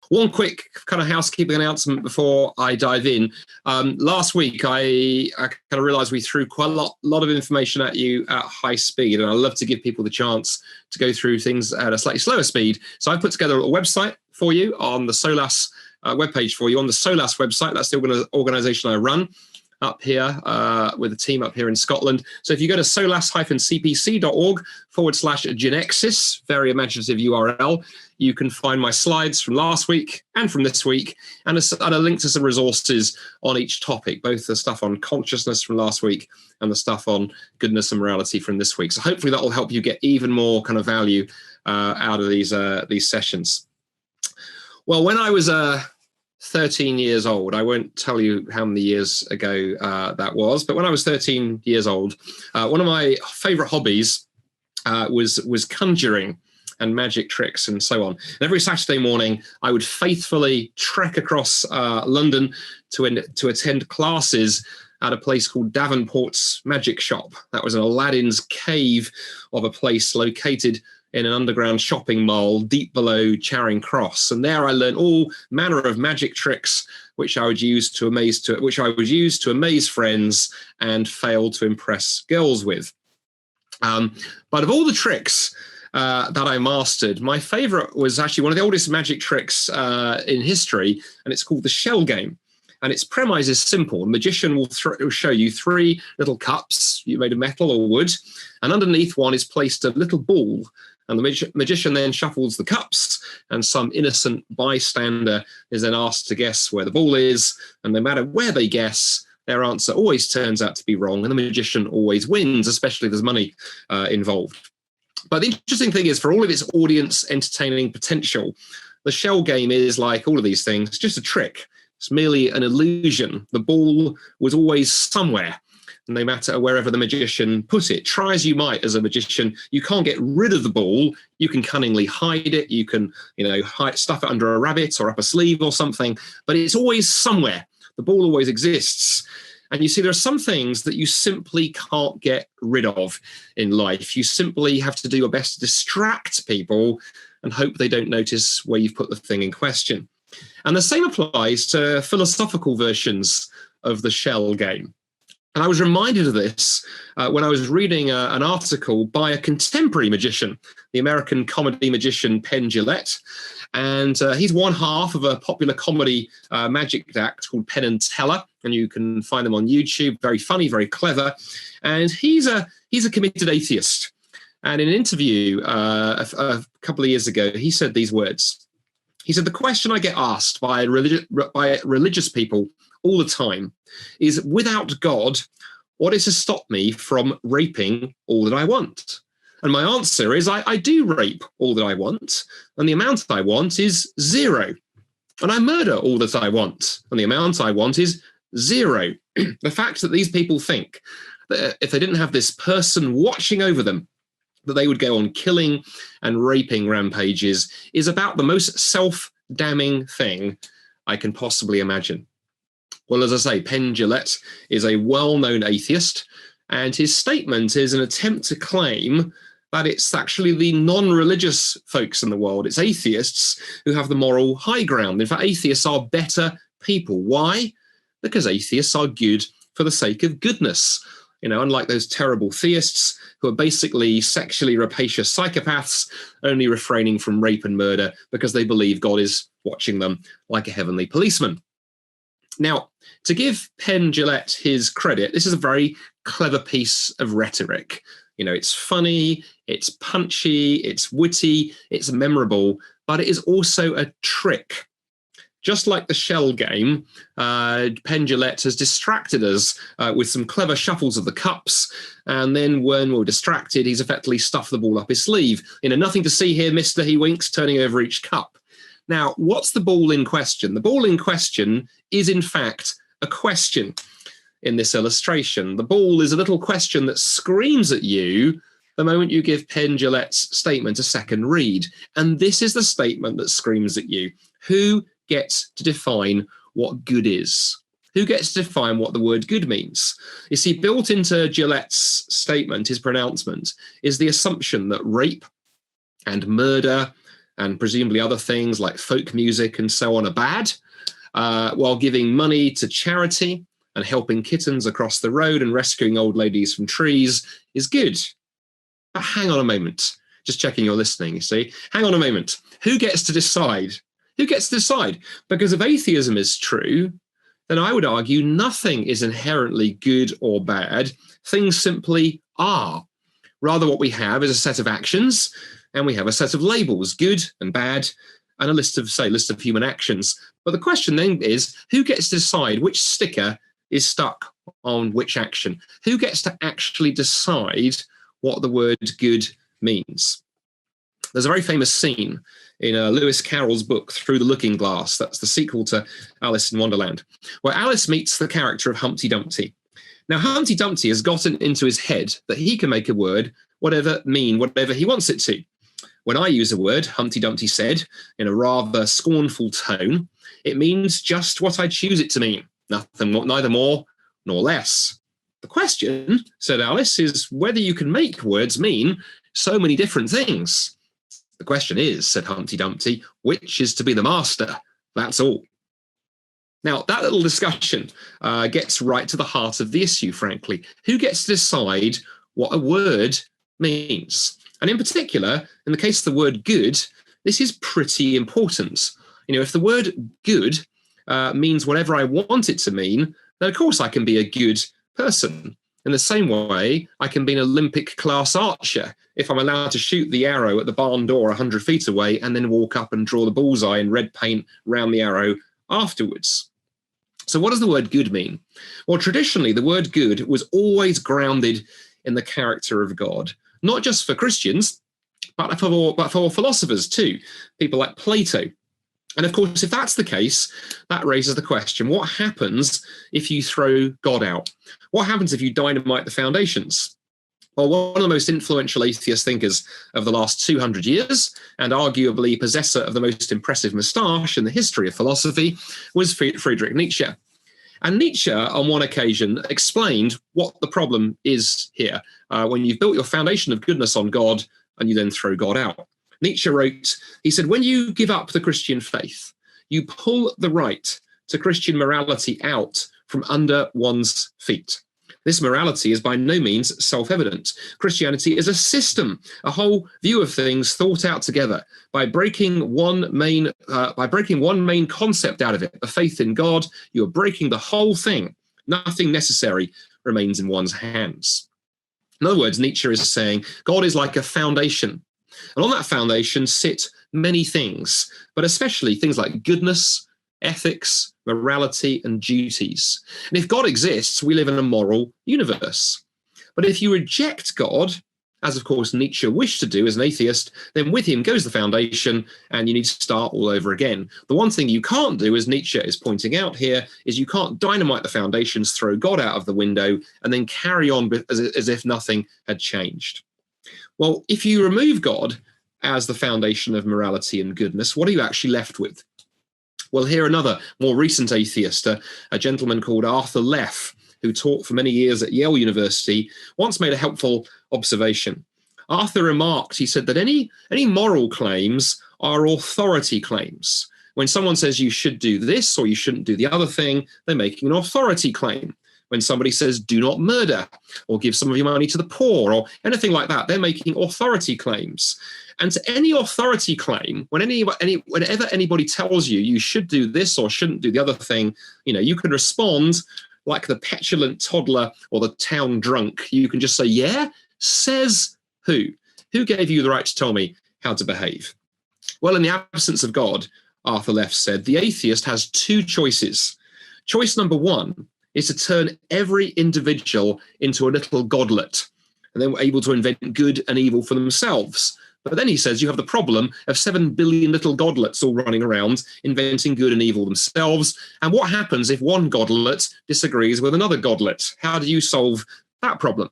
One quick kind of housekeeping announcement before I dive in. Last week, I kind of realized we threw quite a lot of information at you at high speed, and I love to give people the chance to go through things at a slightly slower speed. So I put together a website for you on the SOLAS webpage for you on the SOLAS website. That's the organization I run up here with a team up here in Scotland. So if you go to solas-cpc.org/Genexis, very imaginative URL, you can find my slides from last week and from this week, and a link to some resources on each topic, both the stuff on consciousness from last week and the stuff on goodness and morality from this week. So hopefully that will help you get even more kind of value out of these sessions. Well, when I was 13 years old, I won't tell you how many years ago that was, but when I was 13 years old, one of my favorite hobbies was conjuring and magic tricks and so on. And every Saturday morning, I would faithfully trek across London to attend classes at a place called Davenport's Magic Shop. That was an Aladdin's cave of a place located in an underground shopping mall deep below Charing Cross. And there I learned all manner of magic tricks, which I would use to amaze friends and fail to impress girls with. But of all the tricks that I mastered, my favorite was actually one of the oldest magic tricks in history, and it's called the shell game. And its premise is simple. The magician will show you three little cups made of metal or wood, and underneath one is placed a little ball. And the magician then shuffles the cups, and some innocent bystander is then asked to guess where the ball is. And no matter where they guess, their answer always turns out to be wrong, and the magician always wins, especially if there's money involved. But the interesting thing is, for all of its audience entertaining potential, the shell game is, like all of these things, just a trick. It's merely an illusion. The ball was always somewhere, no matter wherever the magician put it. Try as you might as a magician, you can't get rid of the ball. You can cunningly hide it. You can, stuff it under a rabbit or up a sleeve or something, but it's always somewhere. The ball always exists. And you see, there are some things that you simply can't get rid of in life. You simply have to do your best to distract people and hope they don't notice where you've put the thing in question. And the same applies to philosophical versions of the shell game. And I was reminded of this when I was reading an article by a contemporary magician, the American comedy magician Penn Jillette. And he's one half of a popular comedy magic act called Penn and Teller, and you can find them on YouTube. Very funny, very clever. And he's a committed atheist. And in an interview a couple of years ago, he said these words. He said, "The question I get asked by religious people all the time is, without God, what is to stop me from raping all that I want? And my answer is, I do rape all that I want, and the amount I want is 0. And I murder all that I want, and the amount I want is 0. The fact that these people think that if they didn't have this person watching over them, that they would go on killing and raping rampages is about the most self-damning thing I can possibly imagine." Well, as I say, Penn Jillette is a well-known atheist, and his statement is an attempt to claim that it's actually the non-religious folks in the world, it's atheists who have the moral high ground. In fact, atheists are better people. Why? Because atheists are good for the sake of goodness. Unlike those terrible theists who are basically sexually rapacious psychopaths, only refraining from rape and murder because they believe God is watching them like a heavenly policeman. Now, to give Penn Jillette his credit, this is a very clever piece of rhetoric. It's funny, it's punchy, it's witty, it's memorable, but it is also a trick. Just like the shell game, Penn Jillette has distracted us with some clever shuffles of the cups, and then when we're distracted, he's effectively stuffed the ball up his sleeve. Nothing to see here, mister, he winks, turning over each cup. Now, what's the ball in question? The ball in question is, in fact, a question in this illustration. The ball is a little question that screams at you the moment you give Penn Jillette's statement a second read. And this is the statement that screams at you. Who gets to define what good is? Who gets to define what the word good means? You see, built into Gillette's statement, his pronouncement, is the assumption that rape and murder and presumably other things like folk music and so on are bad, while giving money to charity and helping kittens across the road and rescuing old ladies from trees is good. But hang on a moment. Just checking you're listening, you see. Hang on a moment. Who gets to decide? Who gets to decide? Because if atheism is true, then I would argue nothing is inherently good or bad. Things simply are. Rather, what we have is a set of actions, and we have a set of labels, good and bad, and a list of human actions. But the question then is, who gets to decide which sticker is stuck on which action? Who gets to actually decide what the word good means? There's a very famous scene in Lewis Carroll's book, Through the Looking Glass. That's the sequel to Alice in Wonderland, where Alice meets the character of Humpty Dumpty. Now, Humpty Dumpty has gotten into his head that he can make a word whatever he wants it to. When I use a word, Humpty Dumpty said, in a rather scornful tone, it means just what I choose it to mean, neither more nor less. The question, said Alice, is whether you can make words mean so many different things. The question is, said Humpty Dumpty, which is to be the master? That's all. Now, that little discussion gets right to the heart of the issue, frankly. Who gets to decide what a word means? And in particular, in the case of the word good, this is pretty important. If the word good means whatever I want it to mean, then of course I can be a good person. In the same way, I can be an Olympic class archer if I'm allowed to shoot the arrow at the barn door 100 feet away and then walk up and draw the bullseye in red paint round the arrow afterwards. So what does the word good mean? Well, traditionally, the word good was always grounded in the character of God, not just for Christians, but for philosophers too, people like Plato. And of course, if that's the case, that raises the question, what happens if you throw God out? What happens if you dynamite the foundations? Well, one of the most influential atheist thinkers of the last 200 years, and arguably possessor of the most impressive moustache in the history of philosophy, was Friedrich Nietzsche. And Nietzsche, on one occasion, explained what the problem is here, when you've built your foundation of goodness on God and you then throw God out. Nietzsche wrote, he said, when you give up the Christian faith, you pull the right to Christian morality out from under one's feet. This morality is by no means self-evident. Christianity is a system, a whole view of things thought out together. By breaking one main concept out of it, the faith in God, you are breaking the whole thing. Nothing necessary remains in one's hands. In other words, Nietzsche is saying God is like a foundation. And on that foundation sit many things, but especially things like goodness, ethics, morality, and duties. And if God exists, we live in a moral universe. But if you reject God, as of course Nietzsche wished to do as an atheist, then with him goes the foundation and you need to start all over again. The one thing you can't do, as Nietzsche is pointing out here, is you can't dynamite the foundations, throw God out of the window, and then carry on as if nothing had changed. Well, if you remove God as the foundation of morality and goodness, what are you actually left with? Well, here another more recent atheist, a gentleman called Arthur Leff, who taught for many years at Yale University, once made a helpful observation. Arthur remarked, he said that any moral claims are authority claims. When someone says you should do this or you shouldn't do the other thing, they're making an authority claim. When somebody says do not murder or give some of your money to the poor or anything like that, they're making authority claims. And to any authority claim, whenever anybody tells you you should do this or shouldn't do the other thing, you can respond like the petulant toddler or the town drunk. You can just say, yeah, says who? Who gave you the right to tell me how to behave? Well, in the absence of God, Arthur Leff said, the atheist has two choices. Choice number one is to turn every individual into a little godlet, and then we're able to invent good and evil for themselves. But then he says you have the problem of 7 billion little godlets all running around inventing good and evil themselves. And what happens if one godlet disagrees with another godlet? How do you solve that problem?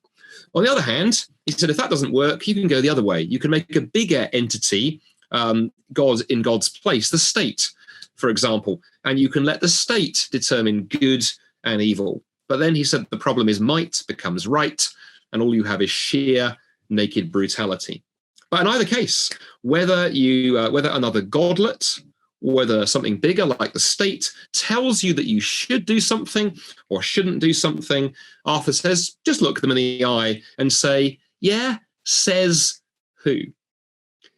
On the other hand, he said, if that doesn't work, you can go the other way. You can make a bigger entity, God in God's place, the state, for example, and you can let the state determine good and evil. But then he said the problem is might becomes right, and all you have is sheer naked brutality. But in either case, whether another godlet, whether something bigger like the state tells you that you should do something or shouldn't do something, Arthur says, just look them in the eye and say, yeah, says who?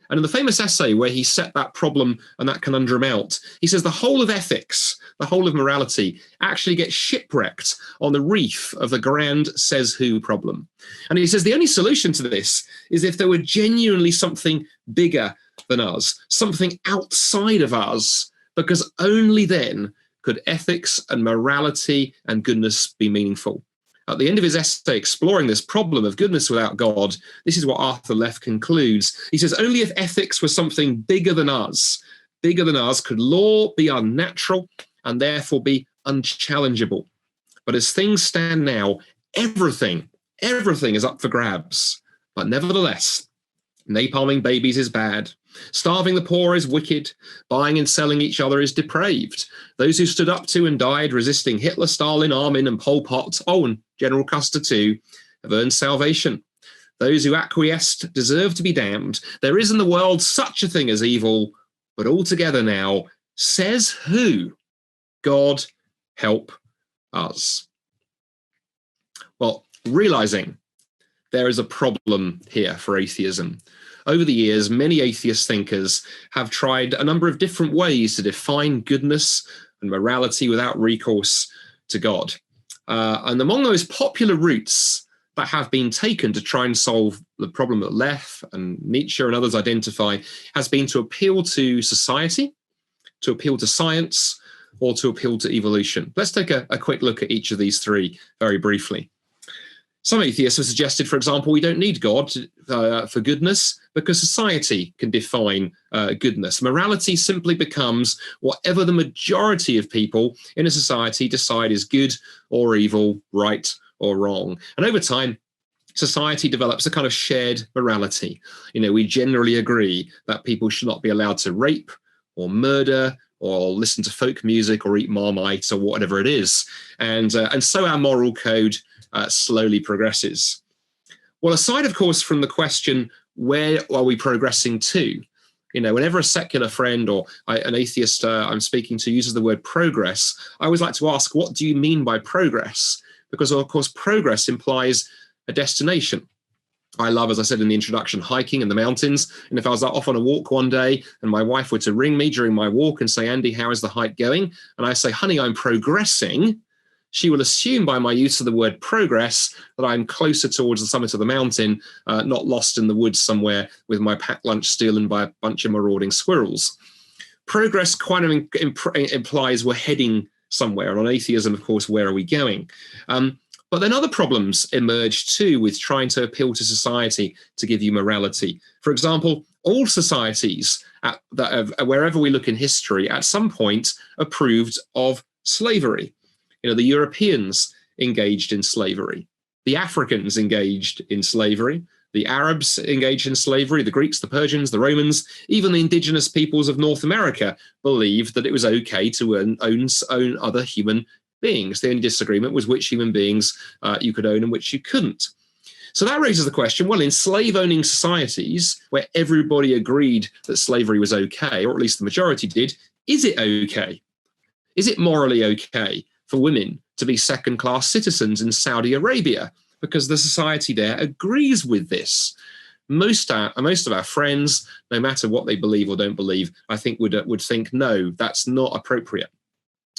And in the famous essay where he set that problem and that conundrum out, he says the whole of ethics, the whole of morality, actually gets shipwrecked on the reef of the grand says who problem. And he says the only solution to this is if there were genuinely something bigger than us, something outside of us, because only then could ethics and morality and goodness be meaningful. At the end of his essay exploring this problem of goodness without God, this is what Arthur Leff concludes. He says, only if ethics was something bigger than us, could law be unnatural and therefore be unchallengeable. But as things stand now, everything is up for grabs. But nevertheless, napalming babies is bad. Starving the poor is wicked. Buying and selling each other is depraved. Those who stood up to and died resisting Hitler, Stalin, Armin, and Pol Pot, and General Custer too, have earned salvation. Those who acquiesced deserve to be damned. There is in the world such a thing as evil, but altogether now, says who? God help us. Well, realizing there is a problem here for atheism. Over the years, many atheist thinkers have tried a number of different ways to define goodness and morality without recourse to God. And among those popular routes that have been taken to try and solve the problem that Leff and Nietzsche and others identify has been to appeal to society, to appeal to science, or to appeal to evolution. Let's take a quick look at each of these three very briefly. Some atheists have suggested, for example, we don't need God for goodness because society can define goodness. Morality simply becomes whatever the majority of people in a society decide is good or evil, right or wrong. And over time, society develops a kind of shared morality. You know, we generally agree that people should not be allowed to rape or murder or listen to folk music or eat Marmite or whatever it is. And so our moral code slowly progresses. Well, aside, of course, from the question, where are we progressing to? You know, whenever a secular friend or an atheist I'm speaking to uses the word progress, I always like to ask, what do you mean by progress? Because, of course, progress implies a destination. I love, as I said in the introduction, hiking in the mountains. And if I was off on a walk one day and my wife were to ring me during my walk and say, Andy, how is the hike going? And I say, honey, I'm progressing. She will assume by my use of the word progress that I'm closer towards the summit of the mountain, not lost in the woods somewhere with my packed lunch stolen by a bunch of marauding squirrels. Progress kind of implies we're heading somewhere. And on atheism, of course, where are we going? But then other problems emerge too with trying to appeal to society to give you morality. For example, all societies, wherever we look in history, at some point approved of slavery. You know, the Europeans engaged in slavery. The Africans engaged in slavery. The Arabs engaged in slavery. The Greeks, the Persians, the Romans, even the indigenous peoples of North America believed that it was okay to own other human beings. The only disagreement was which human beings you could own and which you couldn't. So that raises the question, well, in slave-owning societies where everybody agreed that slavery was okay, or at least the majority did, is it okay? Is it morally okay for women to be second-class citizens in Saudi Arabia because the society there agrees with this? Most of our friends, no matter what they believe or don't believe, I think would think, no, that's not appropriate.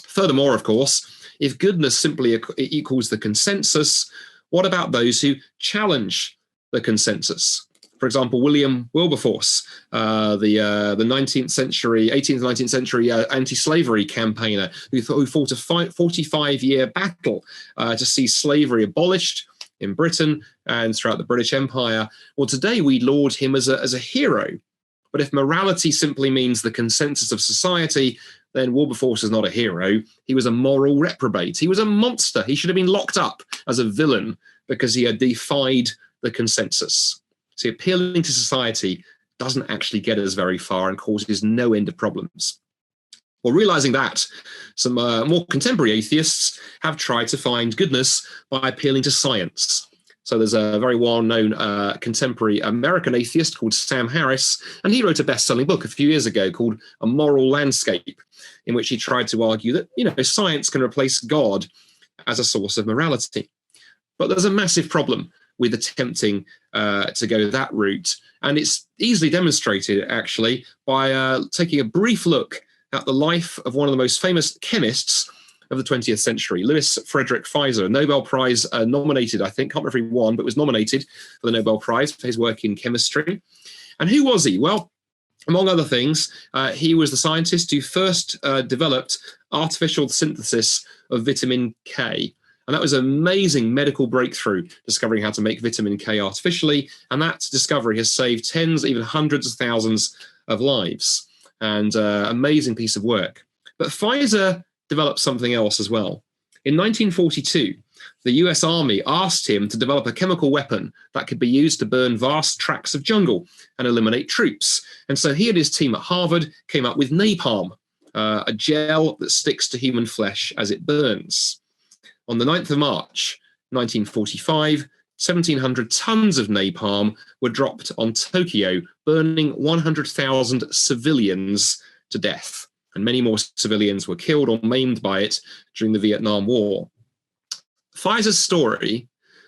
Furthermore, of course, if goodness simply equals the consensus, what about those who challenge the consensus? For example, William Wilberforce, the 18th, 19th century anti-slavery campaigner who fought a 45-year battle to see slavery abolished in Britain and throughout the British Empire. Well, today we laud him as a hero. But if morality simply means the consensus of society, then Wilberforce is not a hero. He was a moral reprobate. He was a monster. He should have been locked up as a villain because he had defied the consensus. See, appealing to society doesn't actually get us very far and causes no end of problems. Well, realizing that, some more contemporary atheists have tried to find goodness by appealing to science. So there's a very well-known contemporary American atheist called Sam Harris, and he wrote a best-selling book a few years ago called A Moral Landscape, in which he tried to argue that, science can replace God as a source of morality. But there's a massive problem with attempting to go that route. And it's easily demonstrated, actually, by taking a brief look at the life of one of the most famous chemists of the 20th century, Louis Frederick Pfizer, a Nobel Prize nominated, I think, can't remember if he won, but was nominated for the Nobel Prize for his work in chemistry. And who was he? Well, among other things, he was the scientist who first developed artificial synthesis of vitamin K. And that was an amazing medical breakthrough, discovering how to make vitamin K artificially. And that discovery has saved tens, even hundreds of thousands of lives. And amazing piece of work. But Pfizer developed something else as well. In 1942, the US Army asked him to develop a chemical weapon that could be used to burn vast tracts of jungle and eliminate troops. And so he and his team at Harvard came up with napalm, a gel that sticks to human flesh as it burns. On the 9th of March, 1945, 1,700 tons of napalm were dropped on Tokyo, burning 100,000 civilians to death. And many more civilians were killed or maimed by it during the Vietnam War. Pfizer's story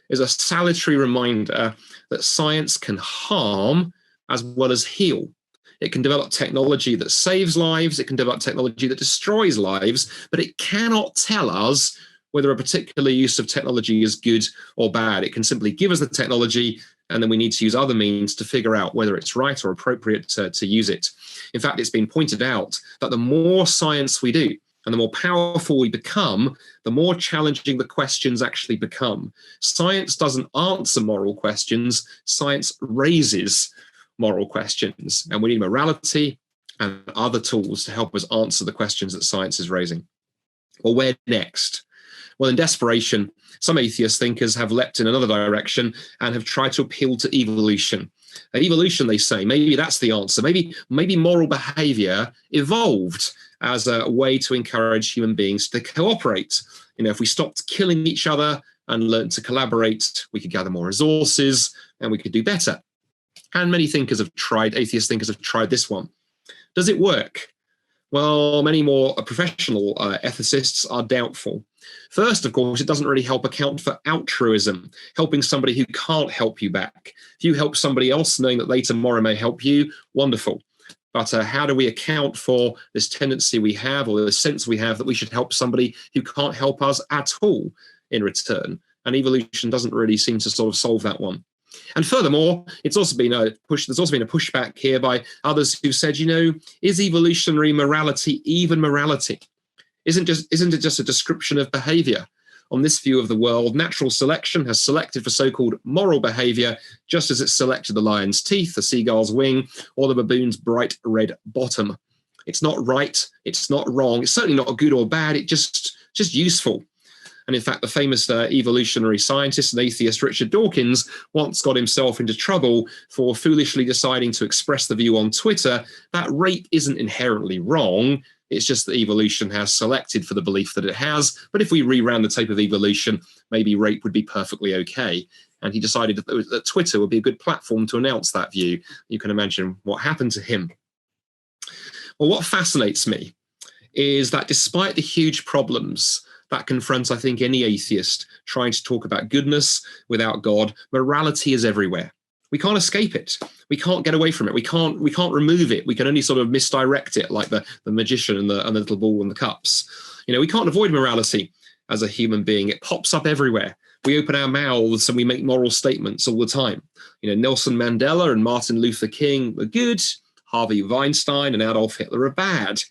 is a salutary reminder that science can harm as well as heal. It can develop technology that saves lives, it can develop technology that destroys lives, but it cannot tell us whether a particular use of technology is good or bad. It can simply give us the technology, and then we need to use other means to figure out whether it's right or appropriate to use it. In fact, it's been pointed out that the more science we do and the more powerful we become, the more challenging the questions actually become. Science doesn't answer moral questions, science raises moral questions. And we need morality and other tools to help us answer the questions that science is raising. Well, where next? Well, in desperation, some atheist thinkers have leapt in another direction and have tried to appeal to evolution. Evolution, they say, maybe that's the answer. Maybe moral behavior evolved as a way to encourage human beings to cooperate. If we stopped killing each other and learned to collaborate, we could gather more resources and we could do better. And many atheist thinkers have tried this one. Does it work? Well, many more professional ethicists are doubtful. First, of course, it doesn't really help account for altruism, helping somebody who can't help you back. If you help somebody else knowing that they tomorrow may help you, wonderful. But how do we account for this tendency we have, or the sense we have that we should help somebody who can't help us at all in return? And evolution doesn't really seem to sort of solve that one. And furthermore, there's also been a pushback here by others who said, is evolutionary morality even morality? Isn't it just a description of behavior? On this view of the world, natural selection has selected for so-called moral behavior, just as it selected the lion's teeth, the seagull's wing, or the baboon's bright red bottom. It's not right, it's not wrong, it's certainly not good or bad, it's just useful. And in fact, the famous evolutionary scientist and atheist Richard Dawkins once got himself into trouble for foolishly deciding to express the view on Twitter that rape isn't inherently wrong. It's just that evolution has selected for the belief that it has. But if we reran the tape of evolution, maybe rape would be perfectly okay. And he decided that Twitter would be a good platform to announce that view. You can imagine what happened to him. Well, what fascinates me is that despite the huge problems that confronts, I think, any atheist trying to talk about goodness without God, morality is everywhere. We can't escape it. We can't get away from it. We can't remove it. We can only sort of misdirect it, like the magician and the little ball and the cups. We can't avoid morality as a human being. It pops up everywhere. We open our mouths and we make moral statements all the time. Nelson Mandela and Martin Luther King were good. Harvey Weinstein and Adolf Hitler are bad.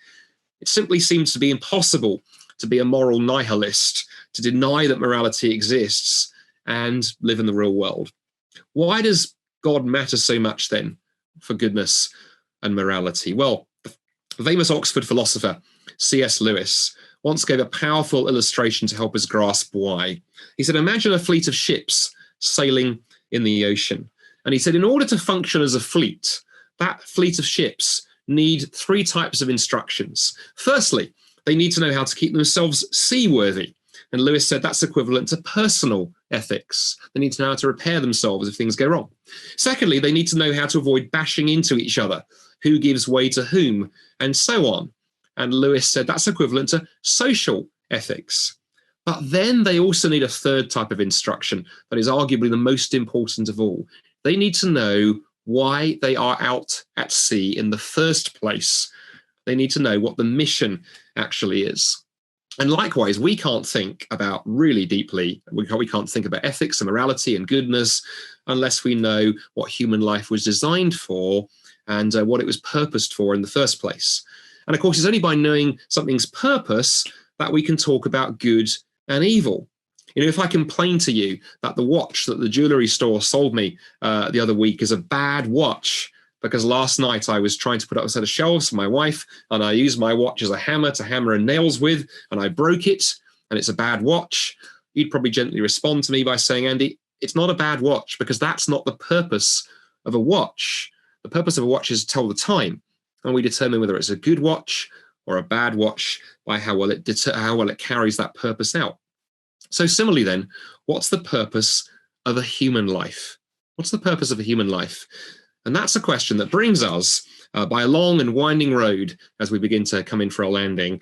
It simply seems to be impossible to be a moral nihilist, to deny that morality exists and live in the real world. Why does God matter so much then for goodness and morality? Well, the famous Oxford philosopher C.S. Lewis once gave a powerful illustration to help us grasp why. He said, imagine a fleet of ships sailing in the ocean. And he said, in order to function as a fleet, that fleet of ships need three types of instructions. Firstly, they need to know how to keep themselves seaworthy. And Lewis said that's equivalent to personal ethics. They need to know how to repair themselves if things go wrong. Secondly, they need to know how to avoid bashing into each other, who gives way to whom, and so on. And Lewis said that's equivalent to social ethics. But then they also need a third type of instruction that is arguably the most important of all. They need to know why they are out at sea in the first place. They need to know what the mission actually is. And likewise, we can't think about really deeply, we can't think about ethics and morality and goodness unless we know what human life was designed for and what it was purposed for in the first place. And of course, it's only by knowing something's purpose that we can talk about good and evil. You know, if I complain to you that the watch that the jewelry store sold me the other week is a bad watch because last night I was trying to put up a set of shelves for my wife and I used my watch as a hammer to hammer and nails with and I broke it and it's a bad watch, you'd probably gently respond to me by saying, Andy, it's not a bad watch because that's not the purpose of a watch. The purpose of a watch is to tell the time, and we determine whether it's a good watch or a bad watch by how well it carries that purpose out. So similarly then, what's the purpose of a human life? What's the purpose of a human life? And that's a question that brings us by a long and winding road as we begin to come in for a landing,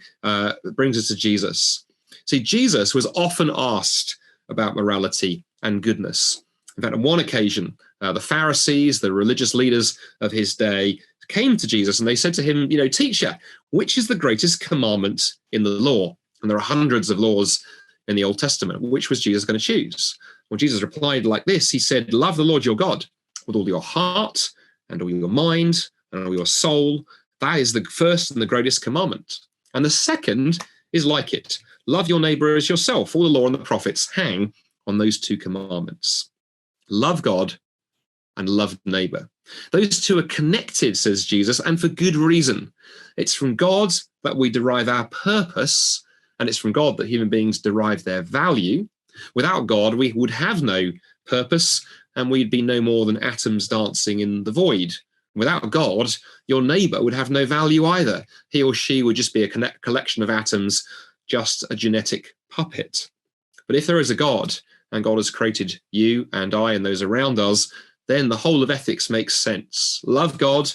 brings us to Jesus. See, Jesus was often asked about morality and goodness. In fact, on one occasion, the Pharisees, the religious leaders of his day, came to Jesus and they said to him, you know, teacher, which is the greatest commandment in the law? And there are hundreds of laws in the Old Testament. Which was Jesus going to choose? Well, Jesus replied like this. He said, love the Lord your God with all your heart and all your mind and all your soul. That is the first and the greatest commandment. And the second is like it. Love your neighbor as yourself. All the law and the prophets hang on those two commandments. Love God and love neighbor. Those two are connected, says Jesus, and for good reason. It's from God that we derive our purpose, and it's from God that human beings derive their value. Without God, we would have no purpose, and we'd be no more than atoms dancing in the void. Without God, your neighbor would have no value either. He or she would just be a collection of atoms, just a genetic puppet. But if there is a God, and God has created you and I and those around us, then the whole of ethics makes sense. Love God,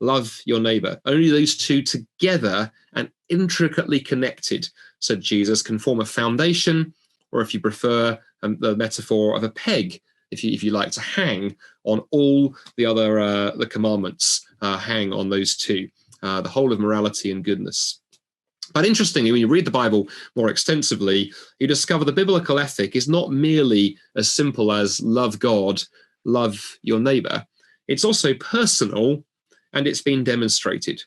love your neighbor. Only those two together and intricately connected, said Jesus, can form a foundation, or if you prefer the metaphor of a peg, if you like to hang on all the other the commandments, hang on those two, the whole of morality and goodness. But interestingly, when you read the Bible more extensively, you discover the biblical ethic is not merely as simple as love God, love your neighbor. It's also personal, and it's been demonstrated.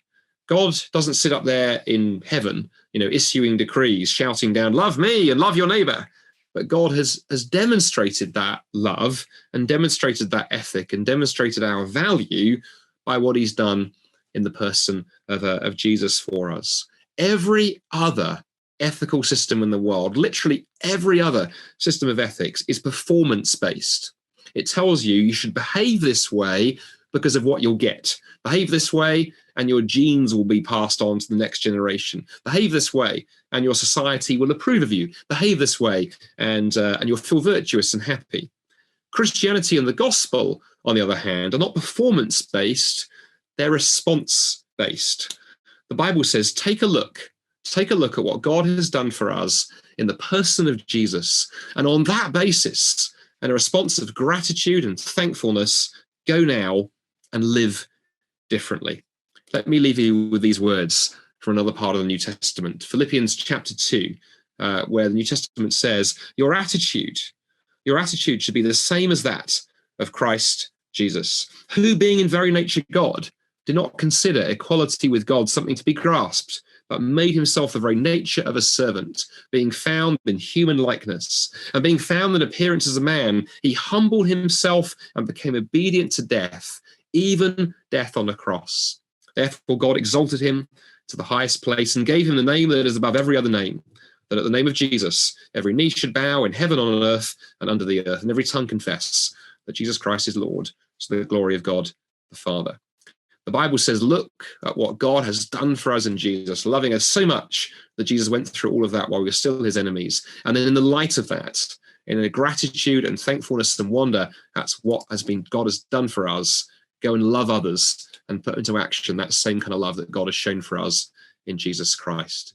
God doesn't sit up there in heaven, you know, issuing decrees, shouting down, love me and love your neighbor. But God has demonstrated that love and demonstrated that ethic and demonstrated our value by what he's done in the person of Jesus for us. Every other ethical system in the world, literally every other system of ethics, is performance-based. It tells you should behave this way because of what you'll get. Behave this way and your genes will be passed on to the next generation. Behave this way and your society will approve of you. Behave this way and you'll feel virtuous and happy. Christianity and the gospel, on the other hand, are not performance-based, they're response-based. The Bible says, take a look at what God has done for us in the person of Jesus. And on that basis, and a response of gratitude and thankfulness, go now and live differently. Let me leave you with these words from another part of the New Testament, Philippians chapter 2, where the New Testament says, your attitude should be the same as that of Christ Jesus, who being in very nature God, did not consider equality with God something to be grasped, but made himself the very nature of a servant, being found in human likeness. And being found in appearance as a man, he humbled himself and became obedient to death, even death on a cross. Therefore God exalted him to the highest place and gave him the name that is above every other name, that at the name of Jesus every knee should bow in heaven, on earth, and under the earth, and every tongue confess that Jesus Christ is Lord, to the glory of God the Father. The Bible says, look at what God has done for us in Jesus, loving us so much that Jesus went through all of that while we were still his enemies. And then in the light of that, in a gratitude and thankfulness and wonder. That's what God has done for us. Go and love others and put into action that same kind of love that God has shown for us in Jesus Christ.